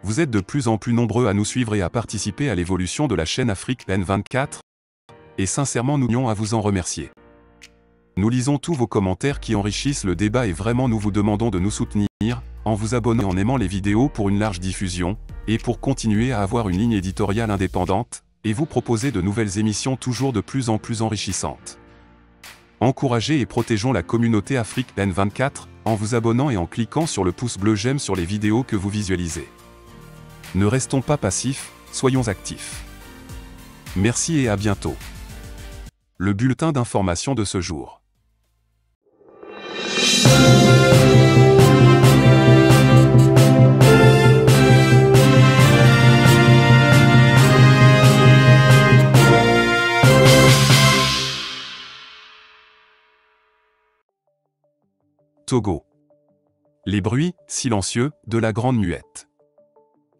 Vous êtes de plus en plus nombreux à nous suivre et à participer à l'évolution de la chaîne Afrique N24, et sincèrement nous tenions à vous en remercier. Nous lisons tous vos commentaires qui enrichissent le débat et vraiment nous vous demandons de nous soutenir, en vous abonnant et en aimant les vidéos pour une large diffusion, et pour continuer à avoir une ligne éditoriale indépendante, et vous proposer de nouvelles émissions toujours de plus en plus enrichissantes. Encouragez et protégeons la communauté Afrique N24, en vous abonnant et en cliquant sur le pouce bleu j'aime sur les vidéos que vous visualisez. Ne restons pas passifs, soyons actifs. Merci et à bientôt. Le bulletin d'information de ce jour. Togo. Les bruits, silencieux, de la Grande Muette.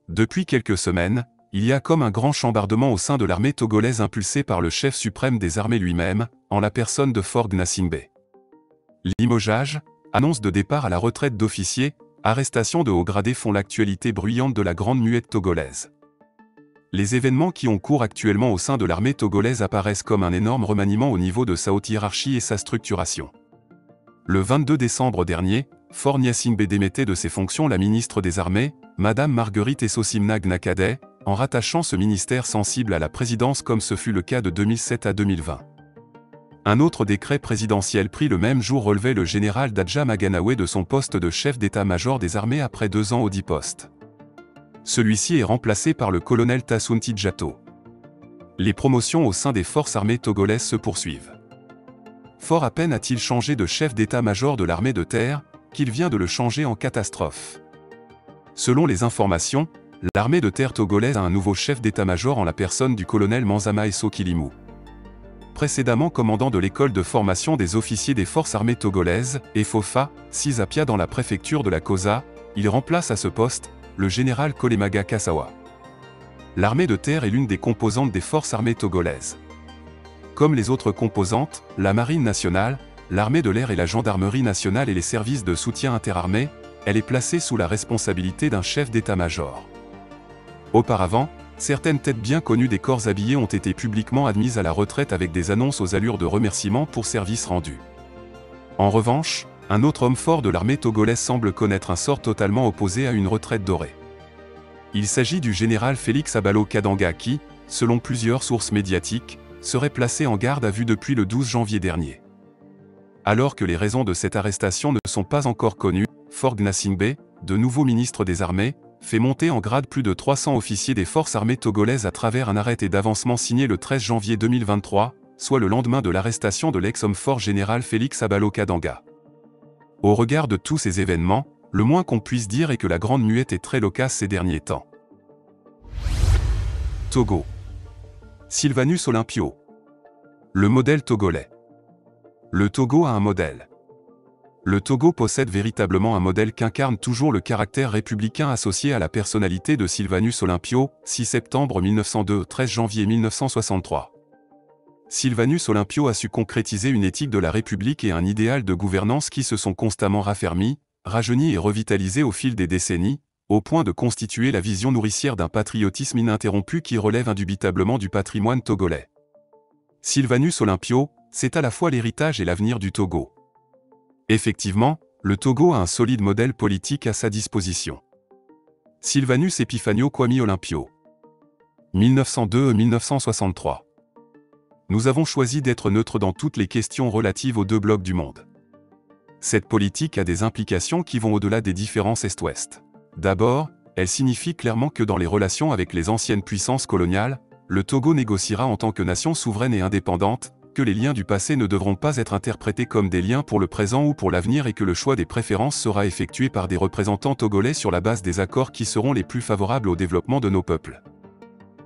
Depuis quelques semaines, il y a comme un grand chambardement au sein de l'armée togolaise impulsée par le chef suprême des armées lui-même, en la personne de Faure Gnassingbé. Limogeage, annonce de départ à la retraite d'officiers, arrestation de hauts gradés font l'actualité bruyante de la Grande Muette togolaise. Les événements qui ont cours actuellement au sein de l'armée togolaise apparaissent comme un énorme remaniement au niveau de sa haute hiérarchie et sa structuration. Le 22 décembre dernier, Faure Gnassingbé démettait de ses fonctions la ministre des Armées, Madame Marguerite Essosimna Gnakadé, en rattachant ce ministère sensible à la présidence comme ce fut le cas de 2007 à 2020. Un autre décret présidentiel pris le même jour relevait le général Dadja Maganawe de son poste de chef d'état-major des armées après 2 ans au dit poste. Celui-ci est remplacé par le colonel Tassounti Djato. Les promotions au sein des forces armées togolaises se poursuivent. Fort à peine a-t-il changé de chef d'état-major de l'armée de terre, qu'il vient de le changer en catastrophe. Selon les informations, l'armée de terre togolaise a un nouveau chef d'état-major en la personne du colonel Manzama Esso Kilimou. Précédemment commandant de l'école de formation des officiers des forces armées togolaises, EFOFA, 6 à Pia dans la préfecture de la Kosa, il remplace à ce poste, le général Kolemaga Kassawa. L'armée de terre est l'une des composantes des forces armées togolaises. Comme les autres composantes, la marine nationale, l'armée de l'air et la gendarmerie nationale et les services de soutien interarmés, elle est placée sous la responsabilité d'un chef d'état-major. Auparavant, certaines têtes bien connues des corps habillés ont été publiquement admises à la retraite avec des annonces aux allures de remerciements pour services rendus. En revanche, un autre homme fort de l'armée togolaise semble connaître un sort totalement opposé à une retraite dorée. Il s'agit du général Félix Abalo Kadanga qui, selon plusieurs sources médiatiques, serait placé en garde à vue depuis le 12 janvier dernier. Alors que les raisons de cette arrestation ne sont pas encore connues, Faure Gnassingbé, de nouveau ministre des Armées, fait monter en grade plus de 300 officiers des forces armées togolaises à travers un arrêté d'avancement signé le 13 janvier 2023, soit le lendemain de l'arrestation de l'ex-homme fort général Félix Abalo Kadanga. Au regard de tous ces événements, le moins qu'on puisse dire est que la Grande Muette est très loquace ces derniers temps. Togo. Sylvanus Olympio. Le modèle togolais. Le Togo a un modèle. Le Togo possède véritablement un modèle qu'incarne toujours le caractère républicain associé à la personnalité de Sylvanus Olympio, 6 septembre 1902 – 13 janvier 1963. Sylvanus Olympio a su concrétiser une éthique de la République et un idéal de gouvernance qui se sont constamment raffermis, rajeunis et revitalisés au fil des décennies, au point de constituer la vision nourricière d'un patriotisme ininterrompu qui relève indubitablement du patrimoine togolais. Sylvanus Olympio, c'est à la fois l'héritage et l'avenir du Togo. Effectivement, le Togo a un solide modèle politique à sa disposition. Sylvanus Epifanio Kwame Olympio. 1902-1963. Nous avons choisi d'être neutres dans toutes les questions relatives aux 2 blocs du monde. Cette politique a des implications qui vont au-delà des différences Est-Ouest. D'abord, elle signifie clairement que dans les relations avec les anciennes puissances coloniales, le Togo négociera en tant que nation souveraine et indépendante, que les liens du passé ne devront pas être interprétés comme des liens pour le présent ou pour l'avenir et que le choix des préférences sera effectué par des représentants togolais sur la base des accords qui seront les plus favorables au développement de nos peuples.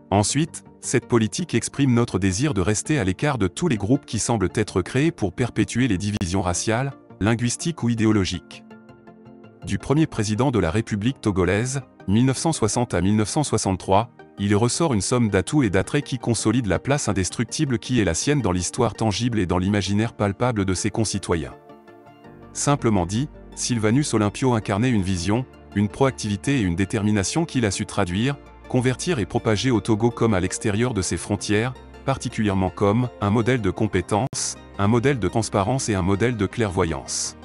Ensuite, cette politique exprime notre désir de rester à l'écart de tous les groupes qui semblent être créés pour perpétuer les divisions raciales, linguistiques ou idéologiques. Du premier président de la République togolaise, 1960 à 1963, il ressort une somme d'atouts et d'attraits qui consolident la place indestructible qui est la sienne dans l'histoire tangible et dans l'imaginaire palpable de ses concitoyens. Simplement dit, Sylvanus Olympio incarnait une vision, une proactivité et une détermination qu'il a su traduire, convertir et propager au Togo comme à l'extérieur de ses frontières, particulièrement comme un modèle de compétence, un modèle de transparence et un modèle de clairvoyance.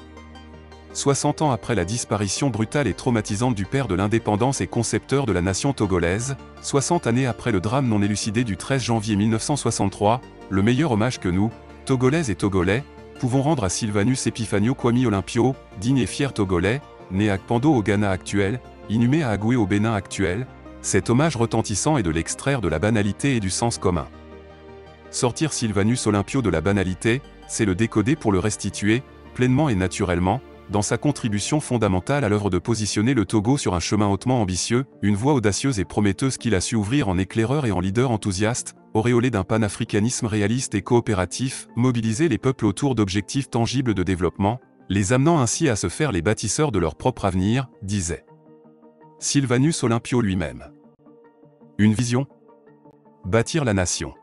60 ans après la disparition brutale et traumatisante du père de l'indépendance et concepteur de la nation togolaise, 60 années après le drame non élucidé du 13 janvier 1963, le meilleur hommage que nous, Togolaises et Togolais, pouvons rendre à Sylvanus Epifanio Kwame Olympio, digne et fier Togolais, né à Kpando au Ghana actuel, inhumé à Agoué au Bénin actuel, cet hommage retentissant est de l'extraire de la banalité et du sens commun. Sortir Sylvanus Olympio de la banalité, c'est le décoder pour le restituer, pleinement et naturellement, dans sa contribution fondamentale à l'œuvre de positionner le Togo sur un chemin hautement ambitieux, une voie audacieuse et prometteuse qu'il a su ouvrir en éclaireur et en leader enthousiaste, auréolé d'un panafricanisme réaliste et coopératif, mobiliser les peuples autour d'objectifs tangibles de développement, les amenant ainsi à se faire les bâtisseurs de leur propre avenir, disait Sylvanus Olympio lui-même. Une vision ? Bâtir la nation.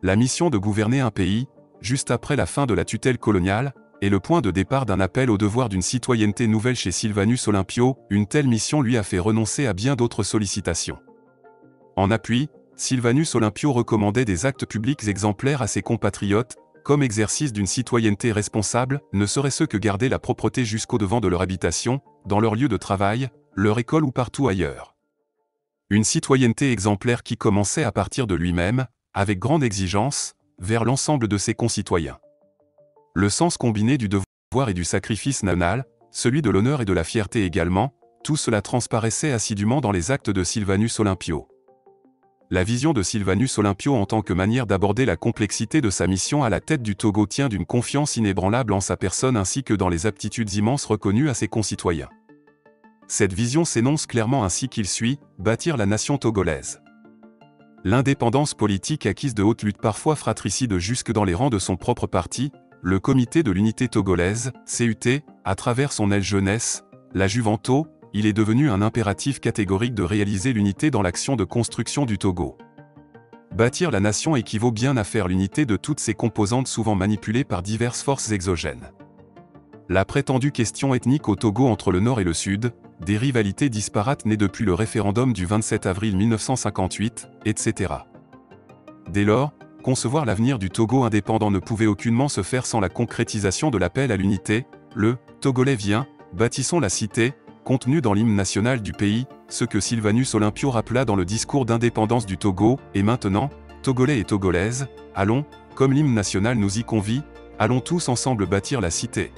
La mission de gouverner un pays, juste après la fin de la tutelle coloniale, est le point de départ d'un appel au devoir d'une citoyenneté nouvelle chez Sylvanus Olympio. Une telle mission lui a fait renoncer à bien d'autres sollicitations. En appui, Sylvanus Olympio recommandait des actes publics exemplaires à ses compatriotes, comme exercice d'une citoyenneté responsable, ne serait-ce que garder la propreté jusqu'au devant de leur habitation, dans leur lieu de travail, leur école ou partout ailleurs. Une citoyenneté exemplaire qui commençait à partir de lui-même, avec grande exigence, vers l'ensemble de ses concitoyens. Le sens combiné du devoir et du sacrifice national, celui de l'honneur et de la fierté également, tout cela transparaissait assidûment dans les actes de Sylvanus Olympio. La vision de Sylvanus Olympio en tant que manière d'aborder la complexité de sa mission à la tête du Togo tient d'une confiance inébranlable en sa personne ainsi que dans les aptitudes immenses reconnues à ses concitoyens. Cette vision s'énonce clairement ainsi qu'il suit, bâtir la nation togolaise. L'indépendance politique acquise de haute lutte parfois fratricide jusque dans les rangs de son propre parti, le Comité de l'Unité Togolaise, CUT, à travers son aile jeunesse, la Juvanto, il est devenu un impératif catégorique de réaliser l'unité dans l'action de construction du Togo. Bâtir la nation équivaut bien à faire l'unité de toutes ses composantes souvent manipulées par diverses forces exogènes. La prétendue question ethnique au Togo entre le Nord et le Sud, des rivalités disparates nées depuis le référendum du 27 avril 1958, etc. Dès lors, concevoir l'avenir du Togo indépendant ne pouvait aucunement se faire sans la concrétisation de l'appel à l'unité, le « Togolais vient, bâtissons la cité », contenu dans l'hymne national du pays, ce que Sylvanus Olympio rappela dans le discours d'indépendance du Togo, et maintenant, Togolais et Togolaises, allons, comme l'hymne national nous y convie, allons tous ensemble bâtir la cité.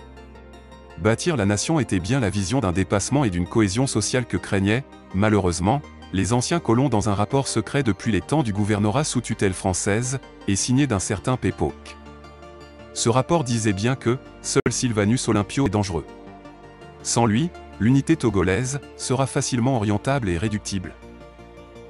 Bâtir la nation était bien la vision d'un dépassement et d'une cohésion sociale que craignaient, malheureusement, les anciens colons dans un rapport secret depuis les temps du gouvernorat sous tutelle française, et signé d'un certain Pépoque. Ce rapport disait bien que « seul Sylvanus Olympio est dangereux ». Sans lui, l'unité togolaise sera facilement orientable et réductible.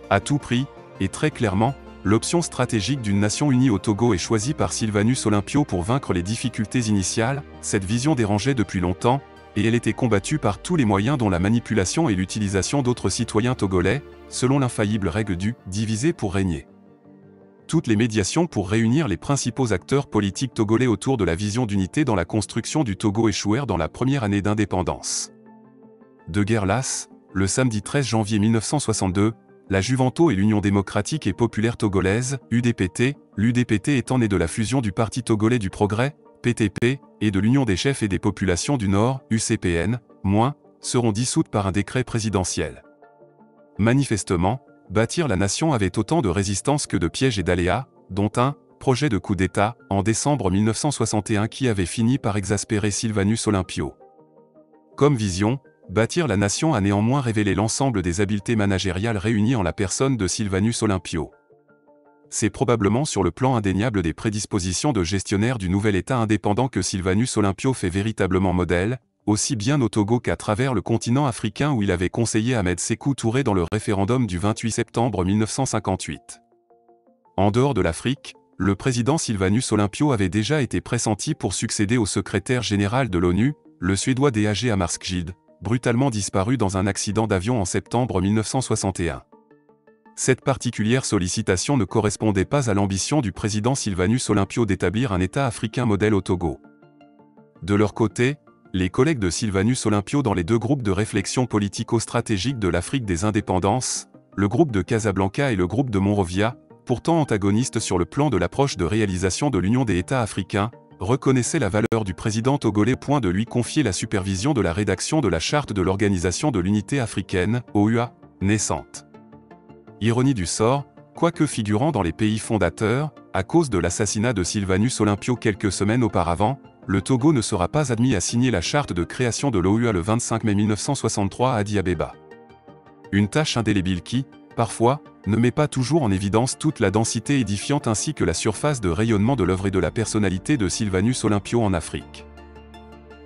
À tout prix, et très clairement, l'option stratégique d'une nation unie au Togo est choisie par Sylvanus Olympio pour vaincre les difficultés initiales. Cette vision dérangeait depuis longtemps, et elle était combattue par tous les moyens dont la manipulation et l'utilisation d'autres citoyens togolais, selon l'infaillible règle du « diviser pour régner ». Toutes les médiations pour réunir les principaux acteurs politiques togolais autour de la vision d'unité dans la construction du Togo échouèrent dans la première année d'indépendance. De guerre lasse, le samedi 13 janvier 1962, la Juvanto et l'Union démocratique et populaire togolaise, UDPT, l'UDPT étant née de la fusion du Parti togolais du progrès, PTP, et de l'Union des chefs et des populations du Nord, UCPN, seront dissoutes par un décret présidentiel. Manifestement, bâtir la nation avait autant de résistance que de pièges et d'aléas, dont un projet de coup d'État, en décembre 1961 qui avait fini par exaspérer Sylvanus Olympio. Comme vision, bâtir la nation a néanmoins révélé l'ensemble des habiletés managériales réunies en la personne de Sylvanus Olympio. C'est probablement sur le plan indéniable des prédispositions de gestionnaire du nouvel État indépendant que Sylvanus Olympio fait véritablement modèle, aussi bien au Togo qu'à travers le continent africain où il avait conseillé Ahmed Sékou Touré dans le référendum du 28 septembre 1958. En dehors de l'Afrique, le président Sylvanus Olympio avait déjà été pressenti pour succéder au secrétaire général de l'ONU, le Suédois D.A.G. Hammarskjöld, brutalement disparu dans un accident d'avion en septembre 1961. Cette particulière sollicitation ne correspondait pas à l'ambition du président Sylvanus Olympio d'établir un État africain modèle au Togo. De leur côté, les collègues de Sylvanus Olympio dans les deux groupes de réflexion politico-stratégique de l'Afrique des indépendances, le groupe de Casablanca et le groupe de Monrovia, pourtant antagonistes sur le plan de l'approche de réalisation de l'Union des États africains, reconnaissaient la valeur du président togolais au point de lui confier la supervision de la rédaction de la Charte de l'Organisation de l'Unité africaine, OUA, naissante. Ironie du sort, quoique figurant dans les pays fondateurs, à cause de l'assassinat de Sylvanus Olympio quelques semaines auparavant, le Togo ne sera pas admis à signer la charte de création de l'OUA le 25 mai 1963 à Addis Abeba. Une tâche indélébile qui, parfois, ne met pas toujours en évidence toute la densité édifiante ainsi que la surface de rayonnement de l'œuvre et de la personnalité de Sylvanus Olympio en Afrique.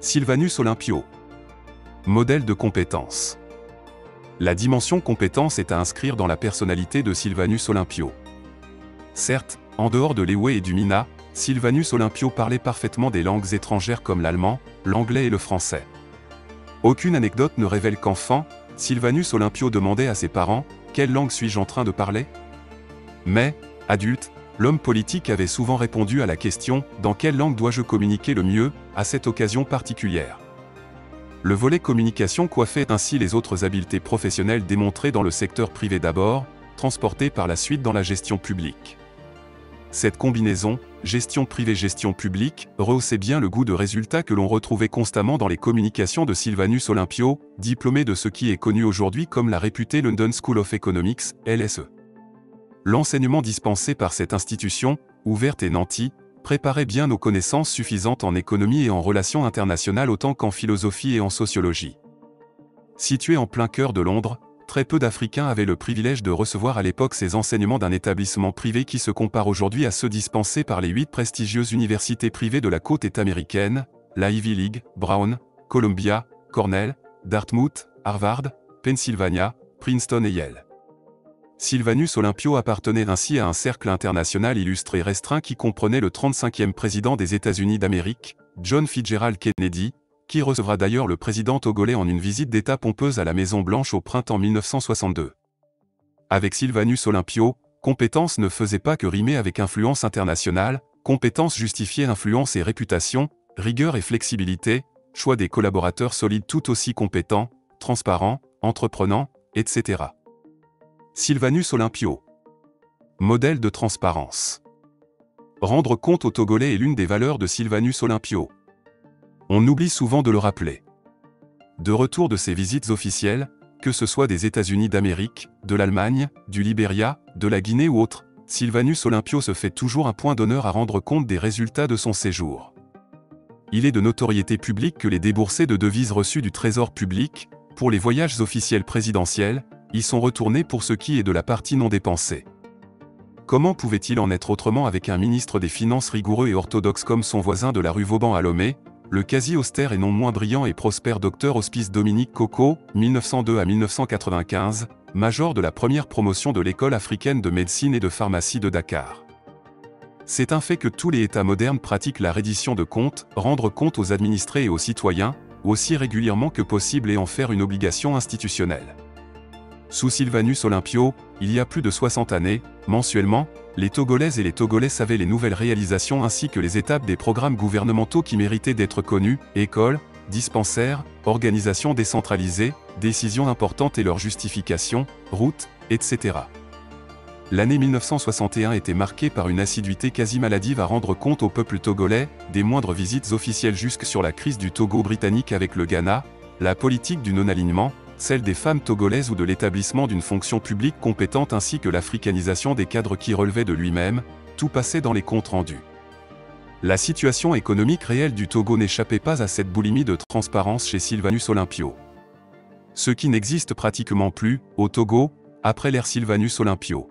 Sylvanus Olympio. Modèle de compétence. La dimension compétence est à inscrire dans la personnalité de Sylvanus Olympio. Certes, en dehors de l'Ewe et du Mina, Sylvanus Olympio parlait parfaitement des langues étrangères comme l'allemand, l'anglais et le français. Aucune anecdote ne révèle qu'enfant, Sylvanus Olympio demandait à ses parents « Quelle langue suis-je en train de parler ?» Mais, adulte, l'homme politique avait souvent répondu à la question « Dans quelle langue dois-je communiquer le mieux ?» à cette occasion particulière. Le volet communication coiffait ainsi les autres habiletés professionnelles démontrées dans le secteur privé d'abord, transportées par la suite dans la gestion publique. Cette combinaison, gestion privée-gestion publique, rehaussait bien le goût de résultat que l'on retrouvait constamment dans les communications de Sylvanus Olympio, diplômé de ce qui est connu aujourd'hui comme la réputée London School of Economics, LSE. L'enseignement dispensé par cette institution, ouverte et nantie, préparait bien nos connaissances suffisantes en économie et en relations internationales autant qu'en philosophie et en sociologie. Situé en plein cœur de Londres, très peu d'Africains avaient le privilège de recevoir à l'époque ces enseignements d'un établissement privé qui se compare aujourd'hui à ceux dispensés par les 8 prestigieuses universités privées de la côte est américaine, la Ivy League, Brown, Columbia, Cornell, Dartmouth, Harvard, Pennsylvania, Princeton et Yale. Sylvanus Olympio appartenait ainsi à un cercle international illustré restreint qui comprenait le 35e président des États-Unis d'Amérique, John Fitzgerald Kennedy, qui recevra d'ailleurs le président togolais en une visite d'État pompeuse à la Maison-Blanche au printemps 1962. Avec Sylvanus Olympio, compétence ne faisait pas que rimer avec influence internationale, compétence justifiait influence et réputation, rigueur et flexibilité, choix des collaborateurs solides tout aussi compétents, transparents, entreprenants, etc. Sylvanus Olympio. Modèle de transparence. Rendre compte aux Togolais est l'une des valeurs de Sylvanus Olympio. On oublie souvent de le rappeler. De retour de ses visites officielles, que ce soit des États-Unis d'Amérique, de l'Allemagne, du Libéria, de la Guinée ou autre, Sylvanus Olympio se fait toujours un point d'honneur à rendre compte des résultats de son séjour. Il est de notoriété publique que les déboursés de devises reçues du Trésor public, pour les voyages officiels présidentiels, y sont retournés pour ce qui est de la partie non dépensée. Comment pouvait-il en être autrement avec un ministre des Finances rigoureux et orthodoxe comme son voisin de la rue Vauban à Lomé, le quasi-austère et non moins brillant et prospère docteur Hospice Dominique Coco, 1902 à 1995, major de la première promotion de l'école africaine de médecine et de pharmacie de Dakar. C'est un fait que tous les États modernes pratiquent la reddition de comptes, rendre compte aux administrés et aux citoyens, aussi régulièrement que possible et en faire une obligation institutionnelle. Sous Sylvanus Olympio, il y a plus de 60 années, mensuellement, les Togolaises et les Togolais savaient les nouvelles réalisations ainsi que les étapes des programmes gouvernementaux qui méritaient d'être connus, écoles, dispensaires, organisations décentralisées, décisions importantes et leurs justifications, routes, etc. L'année 1961 était marquée par une assiduité quasi maladive à rendre compte au peuple togolais, des moindres visites officielles jusque sur la crise du Togo britannique avec le Ghana, la politique du non-alignement, celle des femmes togolaises ou de l'établissement d'une fonction publique compétente ainsi que l'africanisation des cadres qui relevaient de lui-même, tout passait dans les comptes rendus. La situation économique réelle du Togo n'échappait pas à cette boulimie de transparence chez Sylvanus Olympio. Ce qui n'existe pratiquement plus, au Togo, après l'ère Sylvanus Olympio.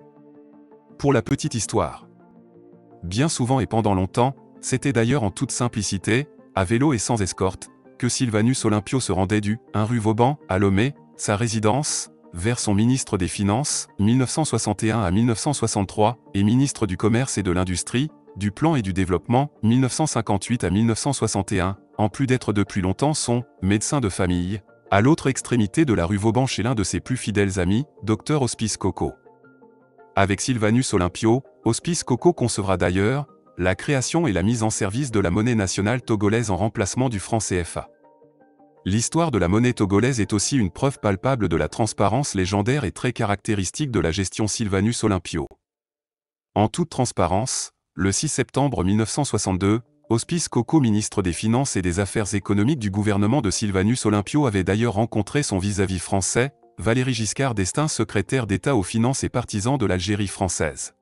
Pour la petite histoire. Bien souvent et pendant longtemps, c'était d'ailleurs en toute simplicité, à vélo et sans escorte, que Sylvanus Olympio se rendait du 1 rue Vauban, à Lomé, sa résidence, vers son ministre des Finances, 1961 à 1963, et ministre du Commerce et de l'Industrie, du Plan et du Développement, 1958 à 1961, en plus d'être depuis longtemps son médecin de famille, à l'autre extrémité de la rue Vauban chez l'un de ses plus fidèles amis, Dr Hospice Coco. Avec Sylvanus Olympio, Hospice Coco concevra d'ailleurs la création et la mise en service de la monnaie nationale togolaise en remplacement du franc CFA. L'histoire de la monnaie togolaise est aussi une preuve palpable de la transparence légendaire et très caractéristique de la gestion Sylvanus Olympio. En toute transparence, le 6 septembre 1962, Hospice Coco, ministre des Finances et des Affaires économiques du gouvernement de Sylvanus Olympio, avait d'ailleurs rencontré son vis-à-vis français, Valéry Giscard d'Estaing, secrétaire d'État aux Finances et partisan de l'Algérie française.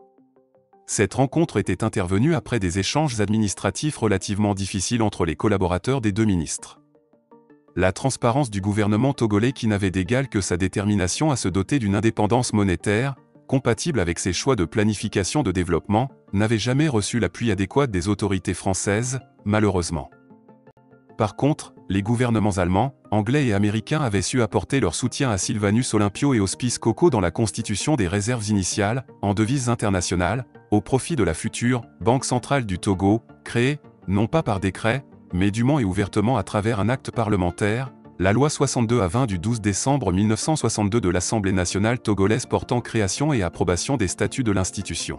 Cette rencontre était intervenue après des échanges administratifs relativement difficiles entre les collaborateurs des deux ministres. La transparence du gouvernement togolais, qui n'avait d'égal que sa détermination à se doter d'une indépendance monétaire, compatible avec ses choix de planification de développement, n'avait jamais reçu l'appui adéquat des autorités françaises, malheureusement. Par contre, les gouvernements allemands, anglais et américains avaient su apporter leur soutien à Sylvanus Olympio et Hospice Coco dans la constitution des réserves initiales, en devises internationales, au profit de la future Banque centrale du Togo, créée, non pas par décret, mais dûment et ouvertement à travers un acte parlementaire, la loi 62/20 du 12 décembre 1962 de l'Assemblée nationale togolaise portant création et approbation des statuts de l'institution.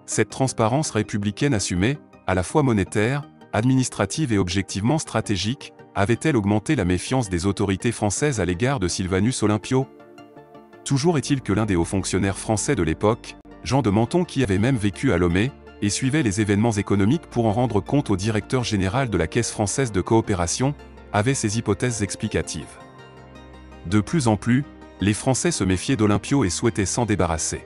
Cette transparence républicaine assumée, à la fois monétaire, administrative et objectivement stratégique, avait-elle augmenté la méfiance des autorités françaises à l'égard de Sylvanus Olympio? Toujours est-il que l'un des hauts fonctionnaires français de l'époque, Jean de Menton, qui avait même vécu à Lomé, et suivait les événements économiques pour en rendre compte au directeur général de la Caisse française de coopération, avait ses hypothèses explicatives. De plus en plus, les Français se méfiaient d'Olympio et souhaitaient s'en débarrasser.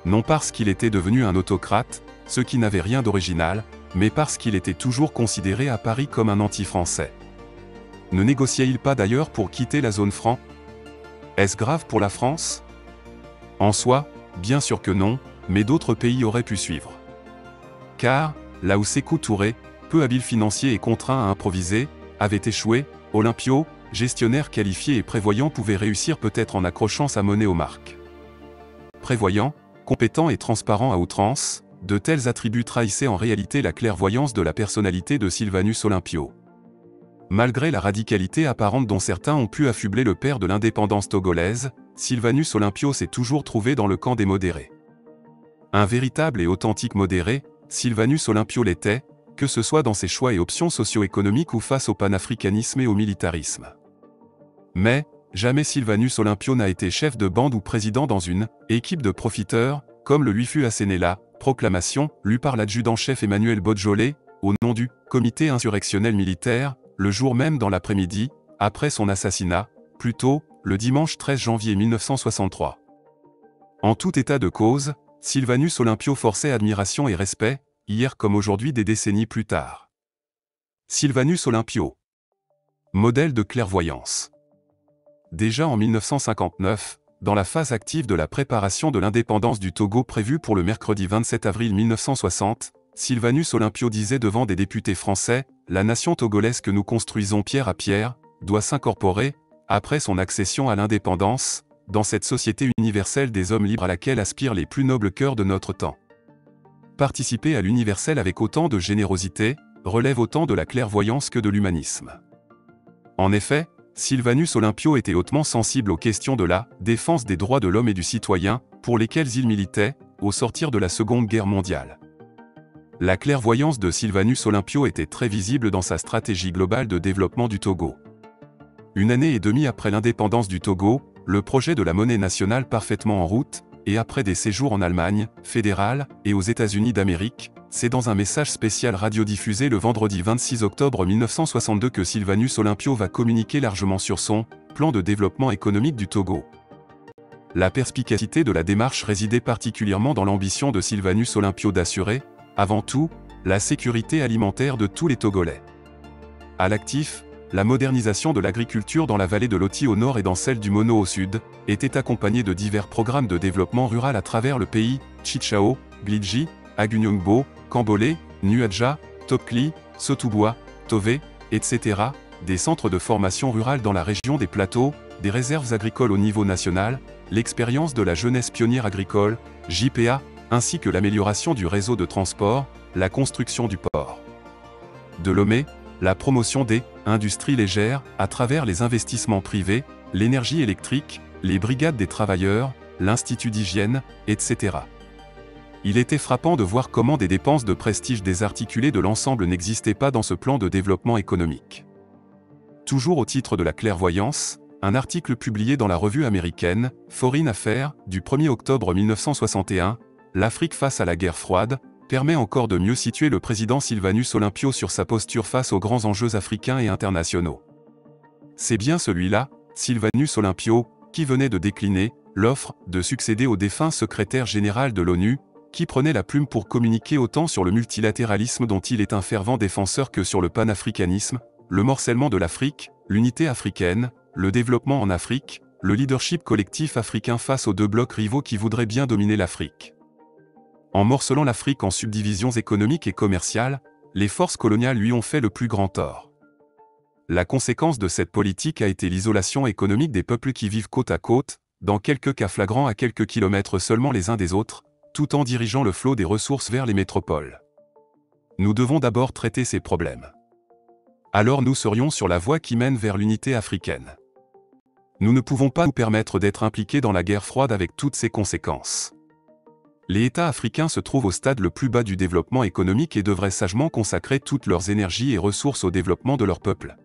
Non parce qu'il était devenu un autocrate, ce qui n'avait rien d'original, mais parce qu'il était toujours considéré à Paris comme un anti-français. Ne négociait-il pas d'ailleurs pour quitter la zone franc? Est-ce grave pour la France? En soi, bien sûr que non, mais d'autres pays auraient pu suivre. Car, là où Sékou Touré, peu habile financier et contraint à improviser, avait échoué, Olympio, gestionnaire qualifié et prévoyant, pouvait réussir peut-être en accrochant sa monnaie aux marques. Prévoyant, compétent et transparent à outrance, de tels attributs trahissaient en réalité la clairvoyance de la personnalité de Sylvanus Olympio. Malgré la radicalité apparente dont certains ont pu affubler le père de l'indépendance togolaise, Sylvanus Olympio s'est toujours trouvé dans le camp des modérés. Un véritable et authentique modéré, Sylvanus Olympio l'était, que ce soit dans ses choix et options socio-économiques ou face au panafricanisme et au militarisme. Mais, jamais Sylvanus Olympio n'a été chef de bande ou président dans une « équipe de profiteurs », comme le lui fut asséné la proclamation, lue par l'adjudant-chef Emmanuel Bodjolé, au nom du « comité insurrectionnel militaire », le jour même dans l'après-midi, après son assassinat, plus tôt, le dimanche 13 janvier 1963. En tout état de cause, Sylvanus Olympio forçait admiration et respect, hier comme aujourd'hui des décennies plus tard. Sylvanus Olympio. Modèle de clairvoyance. Déjà en 1959, dans la phase active de la préparation de l'indépendance du Togo prévue pour le mercredi 27 avril 1960, Sylvanus Olympio disait devant des députés français, « La nation togolaise que nous construisons pierre à pierre, doit s'incorporer, après son accession à l'indépendance, dans cette société universelle des hommes libres à laquelle aspirent les plus nobles cœurs de notre temps. » Participer à l'universel avec autant de générosité, relève autant de la clairvoyance que de l'humanisme. En effet, Sylvanus Olympio était hautement sensible aux questions de la défense des droits de l'homme et du citoyen, pour lesquels il militait, au sortir de la Seconde Guerre mondiale. La clairvoyance de Sylvanus Olympio était très visible dans sa stratégie globale de développement du Togo. Une année et demie après l'indépendance du Togo, le projet de la monnaie nationale parfaitement en route, et après des séjours en Allemagne, fédérale, et aux États-Unis d'Amérique, c'est dans un message spécial radiodiffusé le vendredi 26 octobre 1962 que Sylvanus Olympio va communiquer largement sur son plan de développement économique du Togo. La perspicacité de la démarche résidait particulièrement dans l'ambition de Sylvanus Olympio d'assurer, avant tout, la sécurité alimentaire de tous les Togolais. À l'actif, la modernisation de l'agriculture dans la vallée de l'Oti au nord et dans celle du Mono au sud, était accompagnée de divers programmes de développement rural à travers le pays, Chichao, Glidji, Agunyongbo, Kambolé, Nuadja, Topkli, Sotouboua, Tové, etc., des centres de formation rurale dans la région des plateaux, des réserves agricoles au niveau national, l'expérience de la jeunesse pionnière agricole, JPA, ainsi que l'amélioration du réseau de transport, la construction du port de Lomé, la promotion des industries légères, à travers les investissements privés, l'énergie électrique, les brigades des travailleurs, l'institut d'hygiène, etc. Il était frappant de voir comment des dépenses de prestige désarticulées de l'ensemble n'existaient pas dans ce plan de développement économique. Toujours au titre de la clairvoyance, un article publié dans la revue américaine Foreign Affairs du 1er octobre 1961, L'Afrique face à la guerre froide, permet encore de mieux situer le président Sylvanus Olympio sur sa posture face aux grands enjeux africains et internationaux. C'est bien celui-là, Sylvanus Olympio, qui venait de décliner l'offre de succéder au défunt secrétaire général de l'ONU, qui prenait la plume pour communiquer autant sur le multilatéralisme dont il est un fervent défenseur que sur le panafricanisme, le morcellement de l'Afrique, l'unité africaine, le développement en Afrique, le leadership collectif africain face aux deux blocs rivaux qui voudraient bien dominer l'Afrique. En morcelant l'Afrique en subdivisions économiques et commerciales, les forces coloniales lui ont fait le plus grand tort. La conséquence de cette politique a été l'isolation économique des peuples qui vivent côte à côte, dans quelques cas flagrants à quelques kilomètres seulement les uns des autres, tout en dirigeant le flot des ressources vers les métropoles. Nous devons d'abord traiter ces problèmes. Alors nous serions sur la voie qui mène vers l'unité africaine. Nous ne pouvons pas nous permettre d'être impliqués dans la guerre froide avec toutes ses conséquences. Les États africains se trouvent au stade le plus bas du développement économique et devraient sagement consacrer toutes leurs énergies et ressources au développement de leur peuple.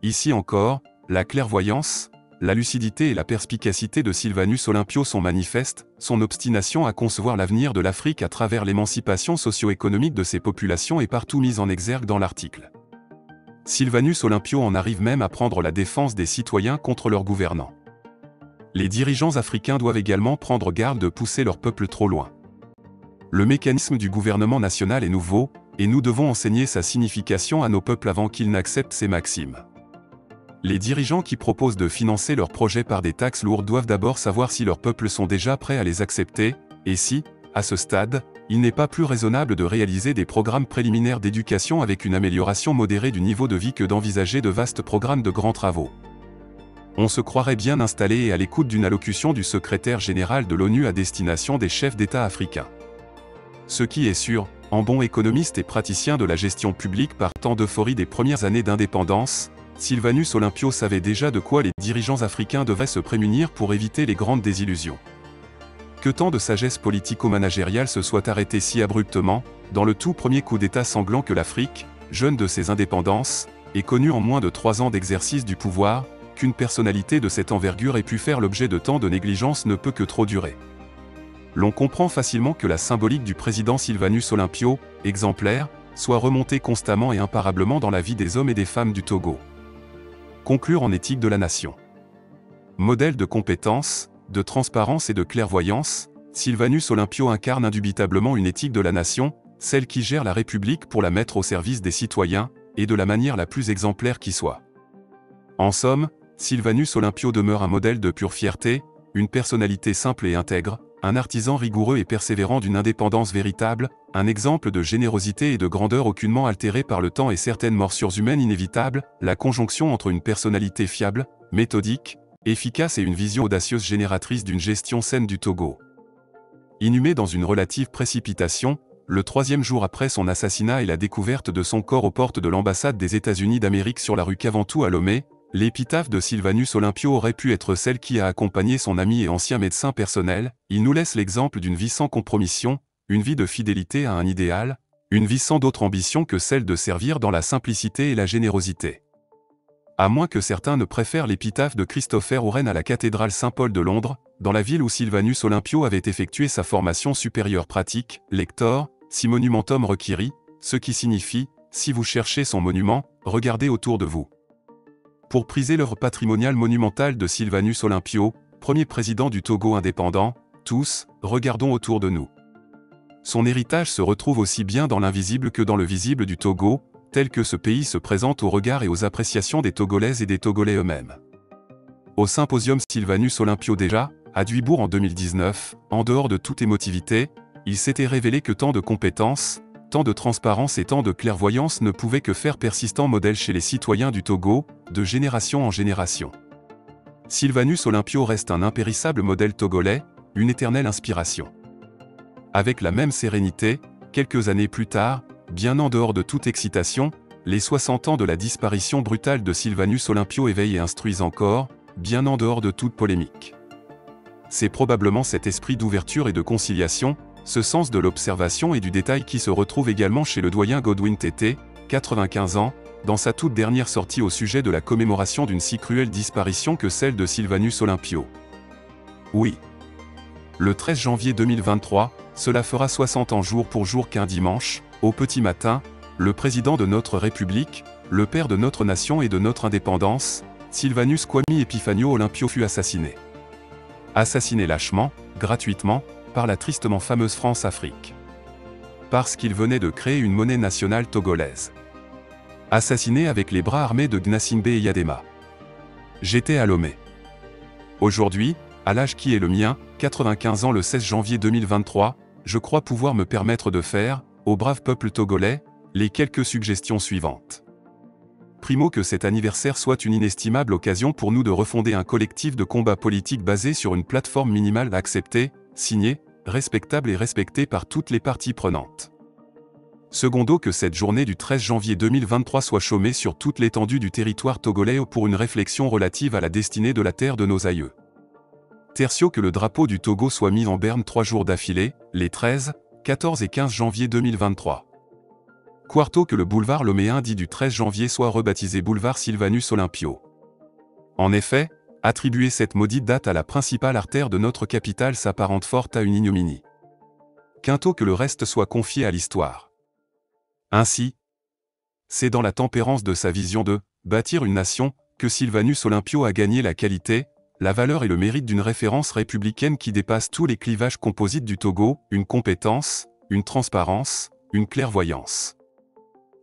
Ici encore, la clairvoyance, la lucidité et la perspicacité de Sylvanus Olympio sont manifestes, son obstination à concevoir l'avenir de l'Afrique à travers l'émancipation socio-économique de ses populations est partout mise en exergue dans l'article. Sylvanus Olympio en arrive même à prendre la défense des citoyens contre leurs gouvernants. Les dirigeants africains doivent également prendre garde de pousser leur peuple trop loin. Le mécanisme du gouvernement national est nouveau, et nous devons enseigner sa signification à nos peuples avant qu'ils n'acceptent ses maximes. Les dirigeants qui proposent de financer leurs projets par des taxes lourdes doivent d'abord savoir si leurs peuples sont déjà prêts à les accepter, et si, à ce stade, il n'est pas plus raisonnable de réaliser des programmes préliminaires d'éducation avec une amélioration modérée du niveau de vie que d'envisager de vastes programmes de grands travaux. On se croirait bien installé et à l'écoute d'une allocution du secrétaire général de l'ONU à destination des chefs d'État africains. Ce qui est sûr, en bon économiste et praticien de la gestion publique par tant d'euphorie des premières années d'indépendance, Sylvanus Olympio savait déjà de quoi les dirigeants africains devaient se prémunir pour éviter les grandes désillusions. Que tant de sagesse politico-managériale se soit arrêtée si abruptement, dans le tout premier coup d'État sanglant que l'Afrique, jeune de ses indépendances, ait connu en moins de 3 ans d'exercice du pouvoir, qu'une personnalité de cette envergure ait pu faire l'objet de tant de négligence ne peut que trop durer. L'on comprend facilement que la symbolique du président Sylvanus Olympio, exemplaire, soit remontée constamment et imparablement dans la vie des hommes et des femmes du Togo. Conclure en éthique de la nation. Modèle de compétence, de transparence et de clairvoyance, Sylvanus Olympio incarne indubitablement une éthique de la nation, celle qui gère la République pour la mettre au service des citoyens, et de la manière la plus exemplaire qui soit. En somme, Sylvanus Olympio demeure un modèle de pure fierté, une personnalité simple et intègre, un artisan rigoureux et persévérant d'une indépendance véritable, un exemple de générosité et de grandeur aucunement altéré par le temps et certaines morsures humaines inévitables, la conjonction entre une personnalité fiable, méthodique, efficace et une vision audacieuse génératrice d'une gestion saine du Togo. Inhumé dans une relative précipitation, le 3e jour après son assassinat et la découverte de son corps aux portes de l'ambassade des États-Unis d'Amérique sur la rue Caventou à Lomé, l'épitaphe de Sylvanus Olympio aurait pu être celle qui a accompagné son ami et ancien médecin personnel. Il nous laisse l'exemple d'une vie sans compromission, une vie de fidélité à un idéal, une vie sans d'autre ambition que celle de servir dans la simplicité et la générosité. À moins que certains ne préfèrent l'épitaphe de Christopher Wren à la cathédrale Saint-Paul de Londres, dans la ville où Sylvanus Olympio avait effectué sa formation supérieure pratique, lector, si monumentum requiri, ce qui signifie, si vous cherchez son monument, regardez autour de vous. Pour priser l'œuvre patrimoniale monumentale de Sylvanus Olympio, premier président du Togo indépendant, tous, regardons autour de nous. Son héritage se retrouve aussi bien dans l'invisible que dans le visible du Togo, tel que ce pays se présente aux regards et aux appréciations des Togolaises et des Togolais eux-mêmes. Au symposium Sylvanus Olympio déjà, à Duisbourg en 2019, en dehors de toute émotivité, il s'était révélé que tant de compétences, tant de transparence et tant de clairvoyance ne pouvaient que faire persistant modèle chez les citoyens du Togo, de génération en génération. Sylvanus Olympio reste un impérissable modèle togolais, une éternelle inspiration. Avec la même sérénité, quelques années plus tard, bien en dehors de toute excitation, les 60 ans de la disparition brutale de Sylvanus Olympio éveillent et instruisent encore, bien en dehors de toute polémique. C'est probablement cet esprit d'ouverture et de conciliation, ce sens de l'observation et du détail qui se retrouve également chez le doyen Godwin Tété, 95 ans, dans sa toute dernière sortie au sujet de la commémoration d'une si cruelle disparition que celle de Sylvanus Olympio. Oui. Le 13 janvier 2023, cela fera 60 ans jour pour jour qu'un dimanche, au petit matin, le président de notre République, le père de notre nation et de notre indépendance, Sylvanus Kwame Epifanio Olympio fut assassiné. Assassiné lâchement, gratuitement, par la tristement fameuse France-Afrique. Parce qu'il venait de créer une monnaie nationale togolaise. Assassiné avec les bras armés de Gnassingbé Eyadema. J'étais à Lomé. Aujourd'hui, à l'âge qui est le mien, 95 ans le 16 janvier 2023, je crois pouvoir me permettre de faire, au brave peuple togolais, les quelques suggestions suivantes. Primo, que cet anniversaire soit une inestimable occasion pour nous de refonder un collectif de combat politique basé sur une plateforme minimale acceptée, signée, respectable et respectée par toutes les parties prenantes. Secondo, que cette journée du 13 janvier 2023 soit chômée sur toute l'étendue du territoire togolais pour une réflexion relative à la destinée de la terre de nos aïeux. Tertio, que le drapeau du Togo soit mis en berne 3 jours d'affilée, les 13, 14 et 15 janvier 2023. Quarto, que le boulevard loméen dit du 13 janvier soit rebaptisé boulevard Sylvanus Olympio. En effet, attribuer cette maudite date à la principale artère de notre capitale s'apparente fort à une ignominie. Quinto, que le reste soit confié à l'histoire. Ainsi, c'est dans la tempérance de sa vision de « bâtir une nation » que Sylvanus Olympio a gagné la qualité, la valeur et le mérite d'une référence républicaine qui dépasse tous les clivages composites du Togo, une compétence, une transparence, une clairvoyance.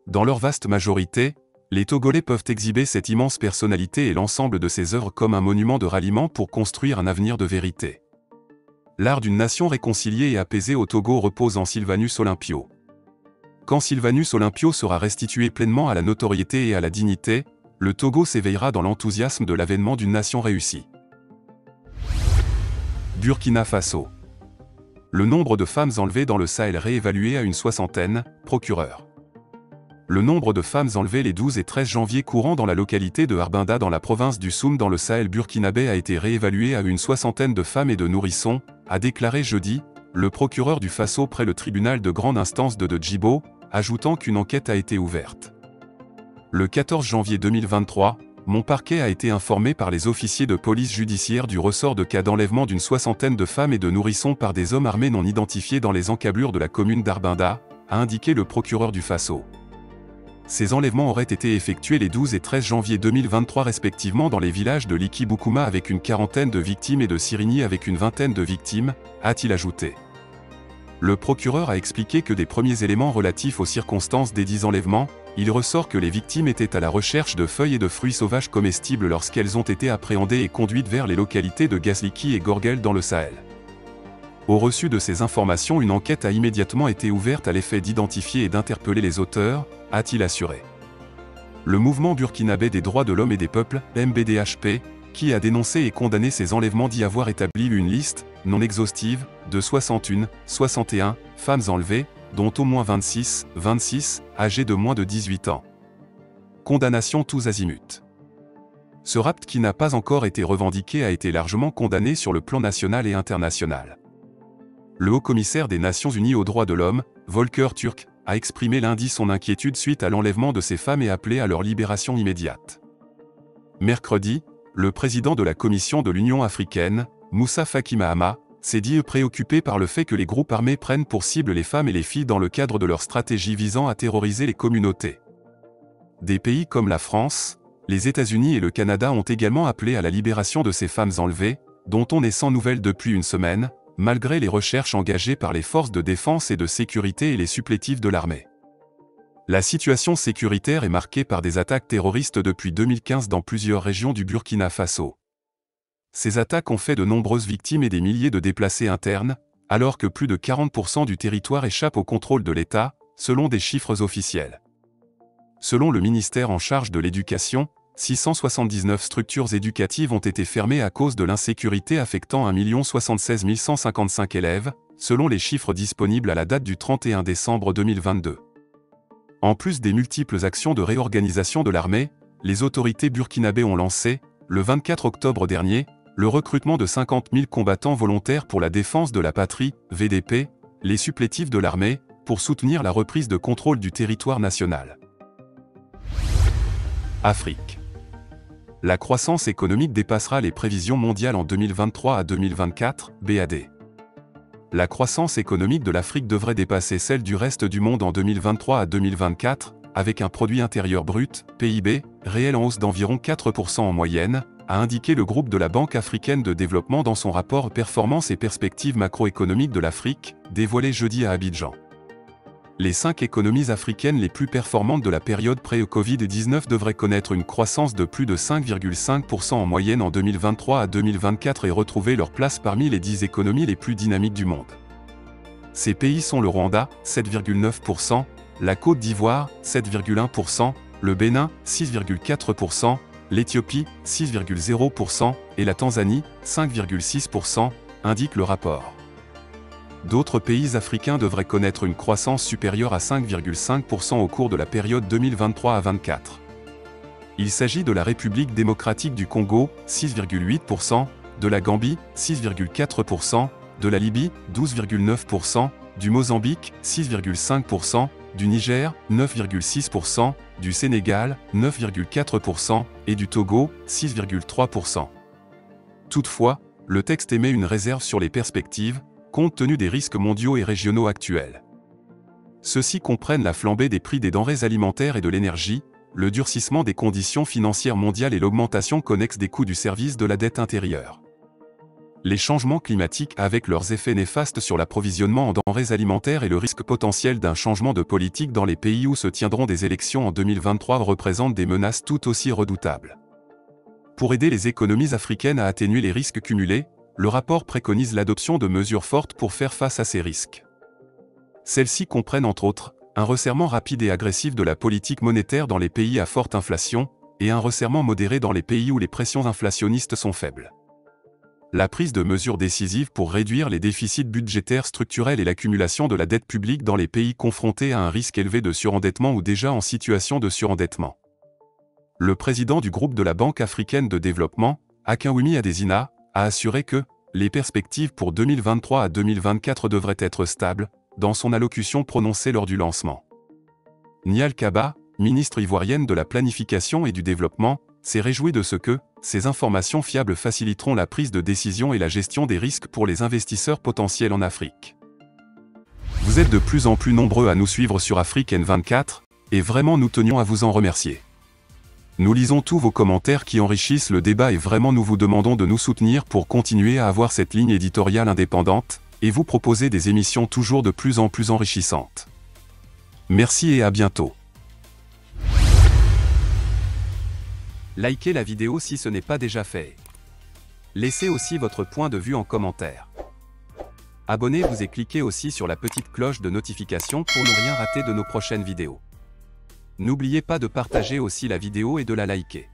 Dans leur vaste majorité, les Togolais peuvent exhiber cette immense personnalité et l'ensemble de ses œuvres comme un monument de ralliement pour construire un avenir de vérité. L'art d'une nation réconciliée et apaisée au Togo repose en Sylvanus Olympio. Quand Sylvanus Olympio sera restitué pleinement à la notoriété et à la dignité, le Togo s'éveillera dans l'enthousiasme de l'avènement d'une nation réussie. Burkina Faso. Le nombre de femmes enlevées dans le Sahel réévalué à une 60aine, procureur. Le nombre de femmes enlevées les 12 et 13 janvier courant dans la localité de Harbinda dans la province du Soum dans le Sahel burkinabé a été réévalué à une 60aine de femmes et de nourrissons, a déclaré jeudi, le procureur du Faso près le tribunal de grande instance de Djibo, ajoutant qu'une enquête a été ouverte. Le 14 janvier 2023, mon parquet a été informé par les officiers de police judiciaire du ressort de cas d'enlèvement d'une 60aine de femmes et de nourrissons par des hommes armés non identifiés dans les encablures de la commune d'Harbinda, a indiqué le procureur du Faso. Ces enlèvements auraient été effectués les 12 et 13 janvier 2023 respectivement dans les villages de Liki-Boukouma avec une 40aine de victimes et de Sirigny avec une 20aine de victimes, a-t-il ajouté. Le procureur a expliqué que des premiers éléments relatifs aux circonstances des 10 enlèvements, il ressort que les victimes étaient à la recherche de feuilles et de fruits sauvages comestibles lorsqu'elles ont été appréhendées et conduites vers les localités de Gazliki et Gorguel dans le Sahel. Au reçu de ces informations, une enquête a immédiatement été ouverte à l'effet d'identifier et d'interpeller les auteurs, a-t-il assuré. Le mouvement burkinabé des droits de l'homme et des peuples, MBDHP, qui a dénoncé et condamné ces enlèvements dit avoir établi une liste, non exhaustive, de 61 femmes enlevées, dont au moins 26, âgées de moins de 18 ans. Condamnation tous azimuts. Ce rapt qui n'a pas encore été revendiqué a été largement condamné sur le plan national et international. Le haut-commissaire des Nations Unies aux droits de l'homme, Volker Turk, a exprimé lundi son inquiétude suite à l'enlèvement de ces femmes et appelé à leur libération immédiate. Mercredi, le président de la Commission de l'Union africaine, Moussa Faki Mahamat, s'est dit préoccupé par le fait que les groupes armés prennent pour cible les femmes et les filles dans le cadre de leur stratégie visant à terroriser les communautés. Des pays comme la France, les États-Unis et le Canada ont également appelé à la libération de ces femmes enlevées, dont on est sans nouvelles depuis une semaine, malgré les recherches engagées par les forces de défense et de sécurité et les supplétifs de l'armée. La situation sécuritaire est marquée par des attaques terroristes depuis 2015 dans plusieurs régions du Burkina Faso. Ces attaques ont fait de nombreuses victimes et des milliers de déplacés internes, alors que plus de 40% du territoire échappe au contrôle de l'État, selon des chiffres officiels. Selon le ministère en charge de l'éducation, 679 structures éducatives ont été fermées à cause de l'insécurité affectant 1 076 155 élèves, selon les chiffres disponibles à la date du 31 décembre 2022. En plus des multiples actions de réorganisation de l'armée, les autorités burkinabées ont lancé, le 24 octobre dernier, le recrutement de 50 000 combattants volontaires pour la défense de la patrie, VDP, les supplétifs de l'armée, pour soutenir la reprise de contrôle du territoire national. Afrique. La croissance économique dépassera les prévisions mondiales en 2023 à 2024, BAD. La croissance économique de l'Afrique devrait dépasser celle du reste du monde en 2023 à 2024, avec un produit intérieur brut, PIB, réel en hausse d'environ 4% en moyenne, a indiqué le groupe de la Banque africaine de développement dans son rapport Performance et perspectives macroéconomiques de l'Afrique, dévoilé jeudi à Abidjan. Les 5 économies africaines les plus performantes de la période pré-Covid-19 devraient connaître une croissance de plus de 5,5% en moyenne en 2023 à 2024 et retrouver leur place parmi les 10 économies les plus dynamiques du monde. Ces pays sont le Rwanda, 7,9%, la Côte d'Ivoire, 7,1%, le Bénin, 6,4%, l'Éthiopie, 6,0% et la Tanzanie, 5,6%, indique le rapport. D'autres pays africains devraient connaître une croissance supérieure à 5,5% au cours de la période 2023 à 2024. Il s'agit de la République démocratique du Congo, 6,8%, de la Gambie, 6,4%, de la Libye, 12,9%, du Mozambique, 6,5%, du Niger, 9,6%, du Sénégal, 9,4% et du Togo, 6,3%. Toutefois, le texte émet une réserve sur les perspectives, compte tenu des risques mondiaux et régionaux actuels. Ceux-ci comprennent la flambée des prix des denrées alimentaires et de l'énergie, le durcissement des conditions financières mondiales et l'augmentation connexe des coûts du service de la dette intérieure. Les changements climatiques avec leurs effets néfastes sur l'approvisionnement en denrées alimentaires et le risque potentiel d'un changement de politique dans les pays où se tiendront des élections en 2023 représentent des menaces tout aussi redoutables. Pour aider les économies africaines à atténuer les risques cumulés, le rapport préconise l'adoption de mesures fortes pour faire face à ces risques. Celles-ci comprennent entre autres, un resserrement rapide et agressif de la politique monétaire dans les pays à forte inflation, et un resserrement modéré dans les pays où les pressions inflationnistes sont faibles. La prise de mesures décisives pour réduire les déficits budgétaires structurels et l'accumulation de la dette publique dans les pays confrontés à un risque élevé de surendettement ou déjà en situation de surendettement. Le président du groupe de la Banque africaine de développement, Akinwumi Adesina, a assuré que les perspectives pour 2023 à 2024 devraient être stables, dans son allocution prononcée lors du lancement. Nial Kaba, ministre ivoirienne de la Planification et du Développement, s'est réjoui de ce que ces informations fiables faciliteront la prise de décision et la gestion des risques pour les investisseurs potentiels en Afrique. Vous êtes de plus en plus nombreux à nous suivre sur Africaine24, et vraiment nous tenions à vous en remercier. Nous lisons tous vos commentaires qui enrichissent le débat et vraiment nous vous demandons de nous soutenir pour continuer à avoir cette ligne éditoriale indépendante, et vous proposer des émissions toujours de plus en plus enrichissantes. Merci et à bientôt. Likez la vidéo si ce n'est pas déjà fait. Laissez aussi votre point de vue en commentaire. Abonnez-vous et cliquez aussi sur la petite cloche de notification pour ne rien rater de nos prochaines vidéos. N'oubliez pas de partager aussi la vidéo et de la liker.